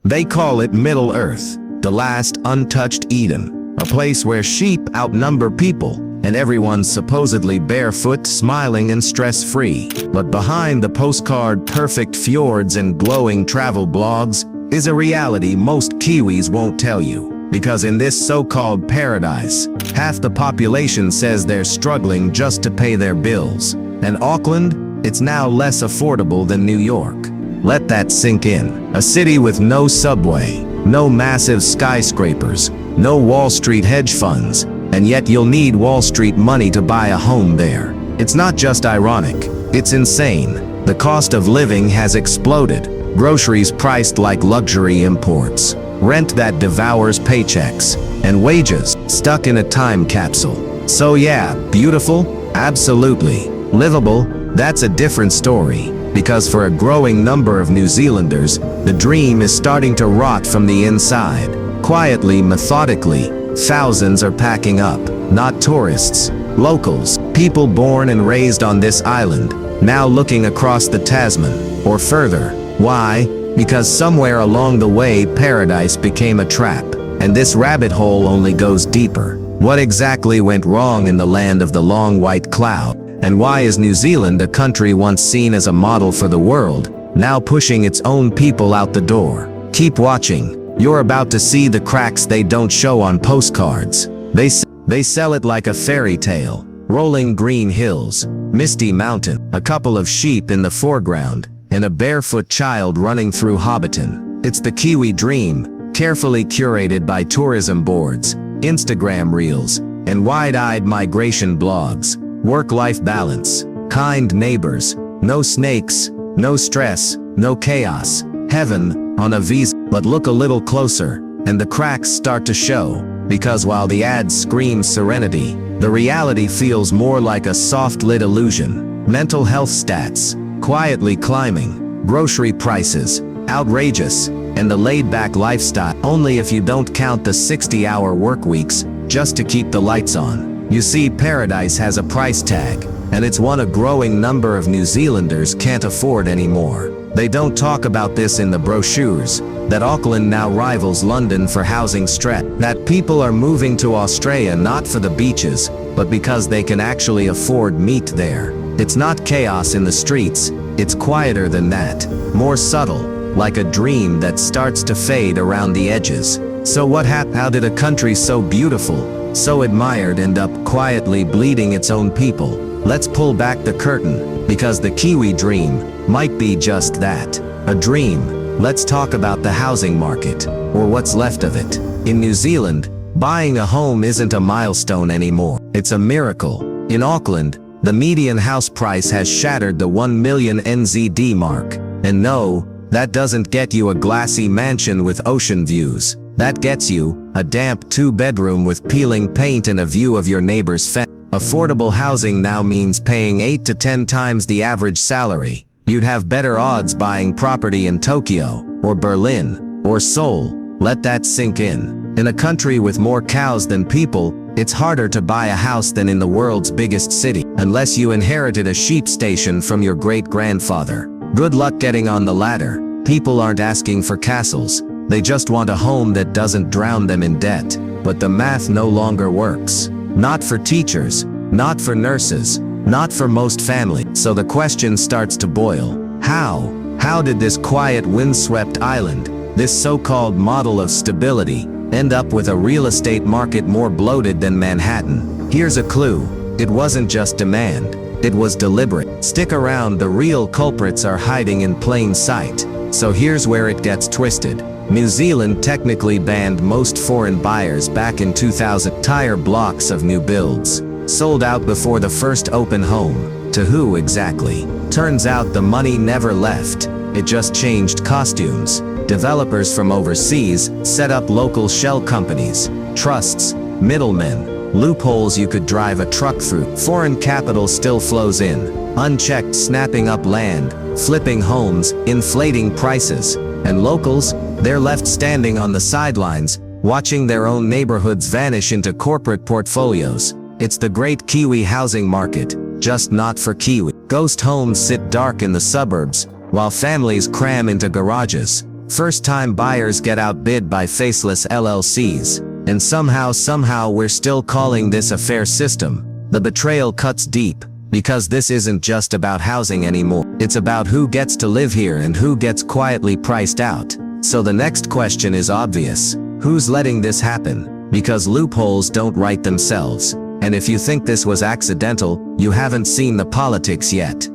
They call it Middle Earth, the last untouched Eden, a place where sheep outnumber people, and everyone's supposedly barefoot, smiling and stress-free. But behind the postcard-perfect fjords and glowing travel blogs is a reality most Kiwis won't tell you. Because in this so-called paradise, half the population says they're struggling just to pay their bills. And Auckland, it's now less affordable than New York. Let that sink in. A city with no subway, no massive skyscrapers, no Wall Street hedge funds, and yet you'll need Wall Street money to buy a home there. It's not just ironic, it's insane. The cost of living has exploded. Groceries priced like luxury imports. Rent that devours paychecks, and wages stuck in a time capsule. So yeah, beautiful? Absolutely. Livable? That's a different story. Because for a growing number of New Zealanders, the dream is starting to rot from the inside. Quietly, methodically, thousands are packing up. Not tourists, locals, people born and raised on this island, now looking across the Tasman, or further. Why? Because somewhere along the way paradise became a trap, and this rabbit hole only goes deeper. What exactly went wrong in the land of the long white cloud? And why is New Zealand, a country once seen as a model for the world, now pushing its own people out the door? Keep watching. You're about to see the cracks they don't show on postcards. They sell it like a fairy tale. Rolling green hills, misty mountain, a couple of sheep in the foreground, and a barefoot child running through Hobbiton. It's the Kiwi dream, carefully curated by tourism boards, Instagram reels, and wide-eyed migration blogs. Work-life balance, kind neighbors, no snakes, no stress, no chaos. Heaven on a visa. But look a little closer, and the cracks start to show. Because while the ads scream serenity, the reality feels more like a soft-lit illusion. Mental health stats, quietly climbing, grocery prices, outrageous, and the laid-back lifestyle, only if you don't count the 60-hour work weeks, just to keep the lights on. You see, paradise has a price tag, and it's one a growing number of New Zealanders can't afford anymore. They don't talk about this in the brochures, that Auckland now rivals London for housing stress, that people are moving to Australia not for the beaches, but because they can actually afford meat there. It's not chaos in the streets, it's quieter than that, more subtle, like a dream that starts to fade around the edges. So what happened? How did a country so beautiful, so admired, end up quietly bleeding its own people? Let's pull back the curtain, because the Kiwi dream might be just that, a dream. Let's talk about the housing market, or what's left of it. In New Zealand, buying a home isn't a milestone anymore, it's a miracle. In Auckland, the median house price has shattered the 1 million NZD mark. And no, that doesn't get you a glassy mansion with ocean views. That gets you a damp 2-bedroom with peeling paint and a view of your neighbor's fence. Affordable housing now means paying 8 to 10 times the average salary. You'd have better odds buying property in Tokyo, or Berlin, or Seoul. Let that sink in. In a country with more cows than people, it's harder to buy a house than in the world's biggest city, unless you inherited a sheep station from your great-grandfather. Good luck getting on the ladder. People aren't asking for castles. They just want a home that doesn't drown them in debt. But the math no longer works. Not for teachers, not for nurses, not for most families. So the question starts to boil. How? How did this quiet, windswept island, this so-called model of stability, end up with a real estate market more bloated than Manhattan? Here's a clue. It wasn't just demand. It was deliberate. Stick around, the real culprits are hiding in plain sight. So here's where it gets twisted. New Zealand technically banned most foreign buyers back in 2000. Entire blocks of new builds sold out before the first open home. To who exactly? Turns out the money never left. It just changed costumes. Developers from overseas set up local shell companies, trusts, middlemen, loopholes you could drive a truck through. Foreign capital still flows in, unchecked, snapping up land, flipping homes, inflating prices. And locals, they're left standing on the sidelines, watching their own neighborhoods vanish into corporate portfolios. It's the great Kiwi housing market, just not for Kiwi. Ghost homes sit dark in the suburbs, while families cram into garages. First-time buyers get outbid by faceless LLCs. And somehow we're still calling this a fair system. The betrayal cuts deep, because this isn't just about housing anymore. It's about who gets to live here and who gets quietly priced out. So the next question is obvious. Who's letting this happen? Because loopholes don't write themselves. And if you think this was accidental, you haven't seen the politics yet.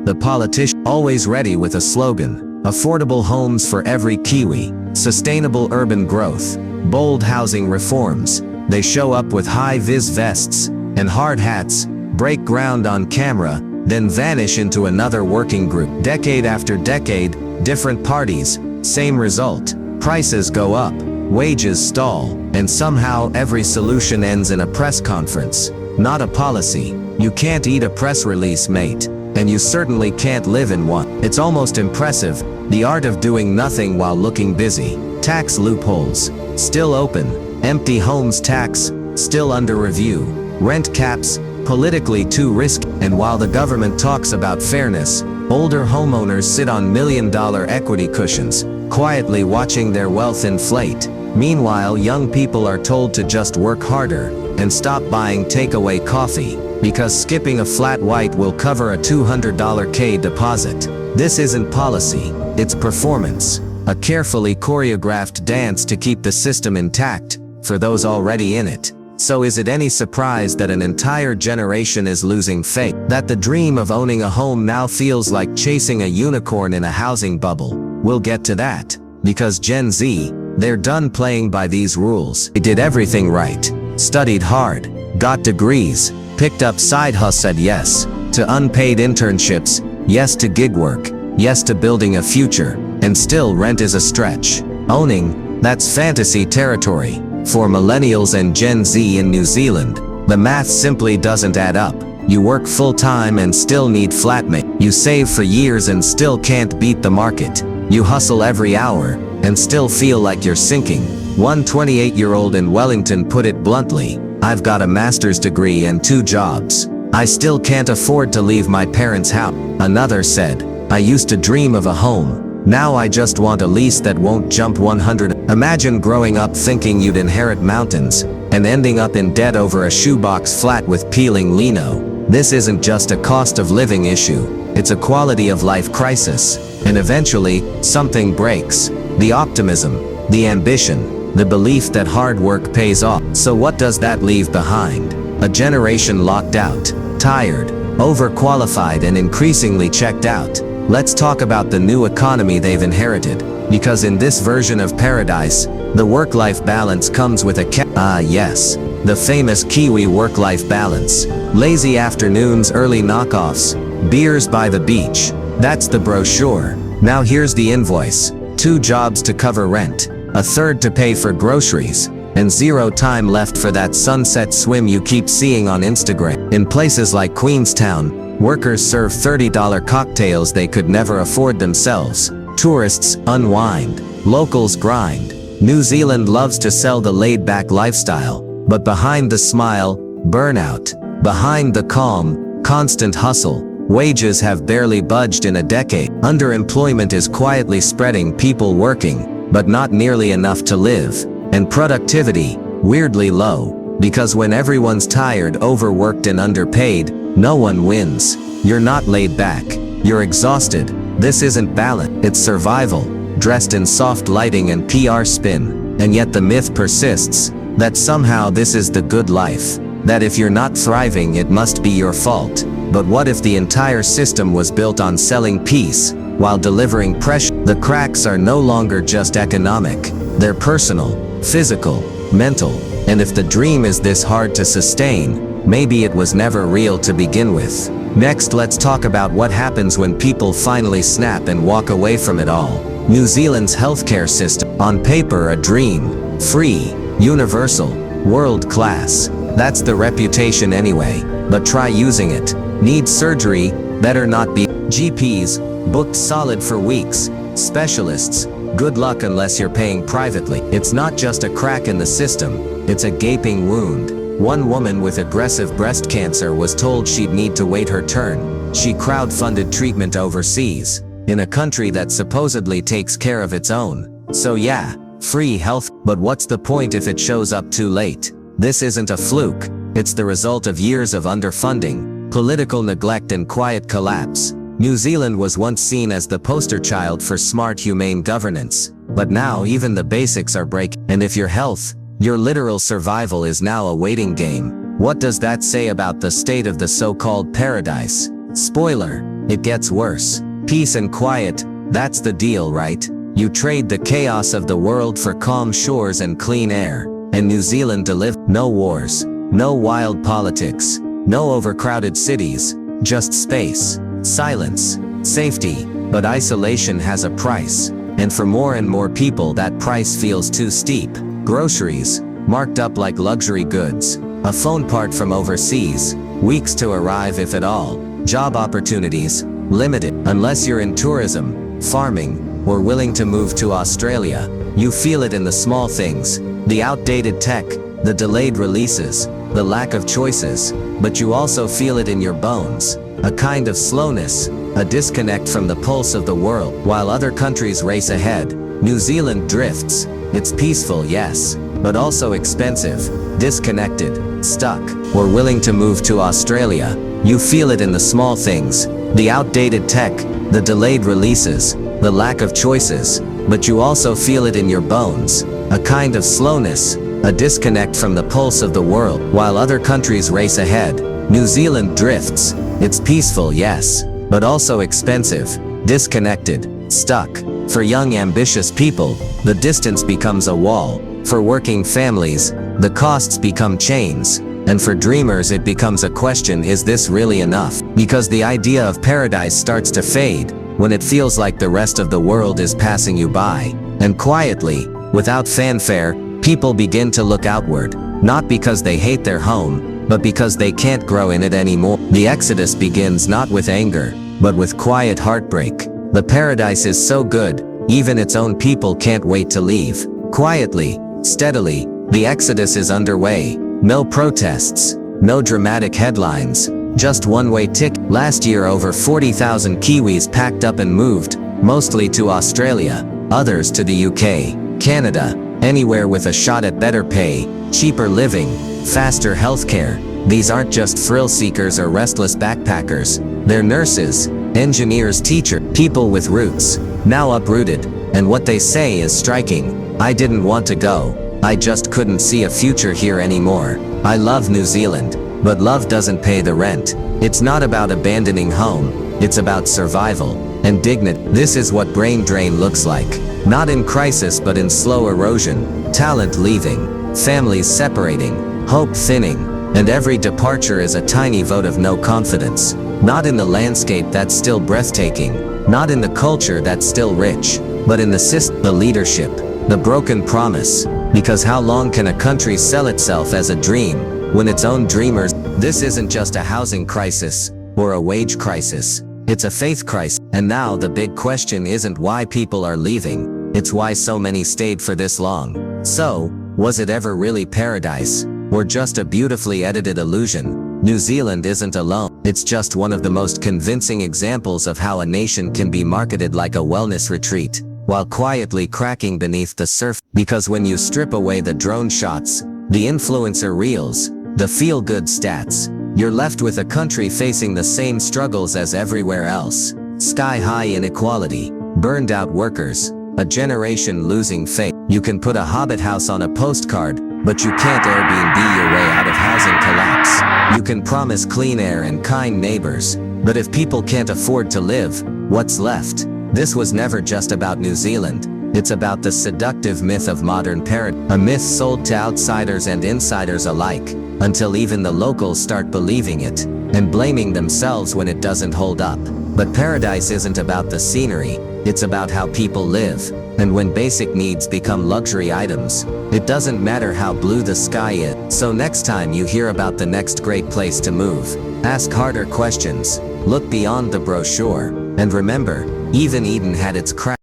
The politician, always ready with a slogan. Affordable homes for every Kiwi. Sustainable urban growth. Bold housing reforms. They show up with high-vis vests and hard hats, break ground on camera, then vanish into another working group. Decade after decade, different parties, same result. Prices go up, wages stall, and somehow every solution ends in a press conference. Not a policy. You can't eat a press release, mate. And you certainly can't live in one. It's almost impressive, the art of doing nothing while looking busy. Tax loopholes, still open. Empty homes tax, still under review. Rent caps, politically too risky. And while the government talks about fairness, older homeowners sit on million-dollar equity cushions, quietly watching their wealth inflate. Meanwhile, young people are told to just work harder and stop buying takeaway coffee, because skipping a flat white will cover a $200K deposit. This isn't policy, it's performance. A carefully choreographed dance to keep the system intact, for those already in it. So is it any surprise that an entire generation is losing faith? That the dream of owning a home now feels like chasing a unicorn in a housing bubble? We'll get to that. Because Gen Z, they're done playing by these rules. They did everything right. Studied hard, got degrees, picked up side hustles, said yes to unpaid internships, yes to gig work, yes to building a future, and still rent is a stretch. Owning, that's fantasy territory. For millennials and Gen Z in New Zealand, the math simply doesn't add up. You work full-time and still need flatmate. You save for years and still can't beat the market. You hustle every hour and still feel like you're sinking. One 28-year-old in Wellington put it bluntly, "I've got a master's degree and 2 jobs. I still can't afford to leave my parents' house." Another said, "I used to dream of a home. Now I just want a lease that won't jump 100. Imagine growing up thinking you'd inherit mountains, and ending up in debt over a shoebox flat with peeling lino. This isn't just a cost of living issue, it's a quality of life crisis. And eventually, something breaks. The optimism, the ambition, the belief that hard work pays off. So what does that leave behind? A generation locked out, tired, overqualified, and increasingly checked out. Let's talk about the new economy they've inherited. Because in this version of paradise, the work-life balance comes with a yes, the famous Kiwi work-life balance. Lazy afternoons, early knockoffs, beers by the beach. That's the brochure. Now here's the invoice. 2 jobs to cover rent, a third to pay for groceries, and 0 time left for that sunset swim you keep seeing on Instagram. In places like Queenstown, workers serve $30 cocktails they could never afford themselves. Tourists unwind. Locals grind. New Zealand loves to sell the laid-back lifestyle, but behind the smile, burnout. Behind the calm, constant hustle, wages have barely budged in a decade. Underemployment is quietly spreading, people working, but not nearly enough to live. And productivity, weirdly low. Because when everyone's tired, overworked, and underpaid, no one wins. You're not laid back. You're exhausted. This isn't balance, it's survival, dressed in soft lighting and PR spin. And yet the myth persists, that somehow this is the good life. That if you're not thriving, it must be your fault. But what if the entire system was built on selling peace, while delivering pressure? The cracks are no longer just economic. They're personal, physical, mental. And if the dream is this hard to sustain, maybe it was never real to begin with. Next, let's talk about what happens when people finally snap and walk away from it all. New Zealand's healthcare system, on paper a dream, free, universal, world-class. That's the reputation anyway, but try using it. Need surgery, better not be. GPs, booked solid for weeks. Specialists, good luck unless you're paying privately. It's not just a crack in the system, it's a gaping wound. One woman with aggressive breast cancer was told she'd need to wait her turn. She crowdfunded treatment overseas. in a country that supposedly takes care of its own. So yeah, free health, but what's the point if it shows up too late? This isn't a fluke, it's the result of years of underfunding, political neglect and quiet collapse. New Zealand was once seen as the poster child for smart, humane governance. But now even the basics are breaking, and if your health, your literal survival is now a waiting game. What does that say about the state of the so-called paradise? Spoiler, it gets worse. Peace and quiet, that's the deal, right? You trade the chaos of the world for calm shores and clean air, and New Zealand delivers no wars, no wild politics, no overcrowded cities, just space, silence, safety. But isolation has a price, and for more and more people that price feels too steep. Groceries, marked up like luxury goods, a phone part from overseas, weeks to arrive if at all, job opportunities, limited, unless you're in tourism, farming, or willing to move to Australia. You feel it in the small things, the outdated tech, the delayed releases, the lack of choices, but you also feel it in your bones, a kind of slowness, a disconnect from the pulse of the world. While other countries race ahead, New Zealand drifts. It's peaceful, yes, but also expensive, disconnected, stuck, or willing to move to Australia. You feel it in the small things, the outdated tech, the delayed releases, the lack of choices, but you also feel it in your bones, a kind of slowness, a disconnect from the pulse of the world. While other countries race ahead, New Zealand drifts. It's peaceful, yes, but also expensive, disconnected, stuck. For young ambitious people, the distance becomes a wall. For working families, the costs become chains. And for dreamers it becomes a question, is this really enough? Because the idea of paradise starts to fade when it feels like the rest of the world is passing you by. And quietly, without fanfare, people begin to look outward, not because they hate their home, but because they can't grow in it anymore. The exodus begins not with anger, but with quiet heartbreak. The paradise is so good, even its own people can't wait to leave. Quietly, steadily, the exodus is underway. No protests, no dramatic headlines, just one-way ticket. Last year over 40,000 Kiwis packed up and moved, mostly to Australia, others to the UK, Canada, anywhere with a shot at better pay, cheaper living, faster healthcare. These aren't just thrill seekers or restless backpackers. They're nurses, engineers, teachers, people with roots, now uprooted. And what they say is striking. I didn't want to go. I just couldn't see a future here anymore. I love New Zealand, but love doesn't pay the rent. It's not about abandoning home, it's about survival and dignity. This is what brain drain looks like. Not in crisis but in slow erosion, talent leaving, families separating, hope thinning, and every departure is a tiny vote of no confidence. Not in the landscape that's still breathtaking, not in the culture that's still rich, but in the system, the leadership, the broken promise. Because how long can a country sell itself as a dream when its own dreamers? This isn't just a housing crisis or a wage crisis, it's a faith crisis. And now the big question isn't why people are leaving, it's why so many stayed for this long. So, was it ever really paradise, or just a beautifully edited illusion? New Zealand isn't alone. It's just one of the most convincing examples of how a nation can be marketed like a wellness retreat, while quietly cracking beneath the surface. Because when you strip away the drone shots, the influencer reels, the feel-good stats, you're left with a country facing the same struggles as everywhere else. Sky-high inequality, burned-out workers, a generation losing faith. You can put a hobbit house on a postcard, but you can't Airbnb your way out of housing collapse. You can promise clean air and kind neighbors, but if people can't afford to live, what's left? This was never just about New Zealand. It's about the seductive myth of modern paradise, a myth sold to outsiders and insiders alike, until even the locals start believing it, and blaming themselves when it doesn't hold up. But paradise isn't about the scenery, it's about how people live. And when basic needs become luxury items, it doesn't matter how blue the sky is. So next time you hear about the next great place to move, ask harder questions, look beyond the brochure, and remember, even Eden had its cracks.